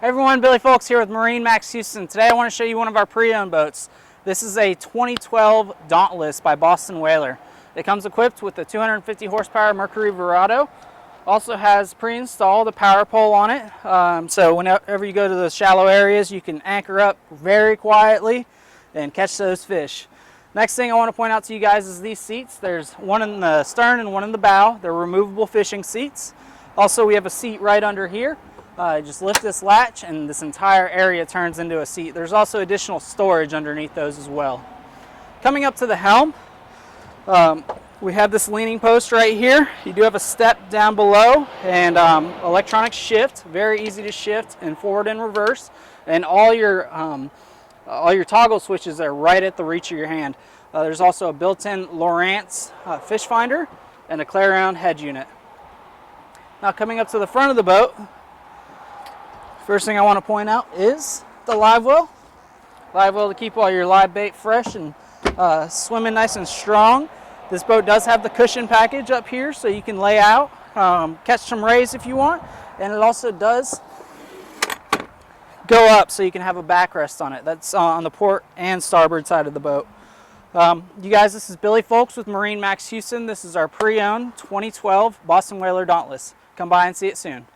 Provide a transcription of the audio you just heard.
Hey everyone, Billy Folks here with MarineMax Houston. Today I want to show you one of our pre-owned boats. This is a 2012 Dauntless by Boston Whaler. It comes equipped with a 250 horsepower Mercury Verado. Also has pre-installed a power pole on it. So whenever you go to the shallow areas, you can anchor up very quietly and catch those fish. Next thing I want to point out to you guys is these seats. There's one in the stern and one in the bow. They're removable fishing seats. Also, we have a seat right under here. Just lift this latch and this entire area turns into a seat. There's also additional storage underneath those as well. Coming up to the helm, we have this leaning post right here. You do have a step down below and electronic shift, very easy to shift in forward and reverse. And all your toggle switches are right at the reach of your hand. There's also a built-in Lowrance fish finder and a Clarion head unit. Now coming up to the front of the boat, first thing I want to point out is the live well. Live well to keep all your live bait fresh and swimming nice and strong. This boat does have the cushion package up here so you can lay out, catch some rays if you want. And it also does go up so you can have a backrest on it. That's on the port and starboard side of the boat. You guys, this is Billy Folks with MarineMax Houston. This is our pre-owned 2012 Boston Whaler Dauntless. Come by and see it soon.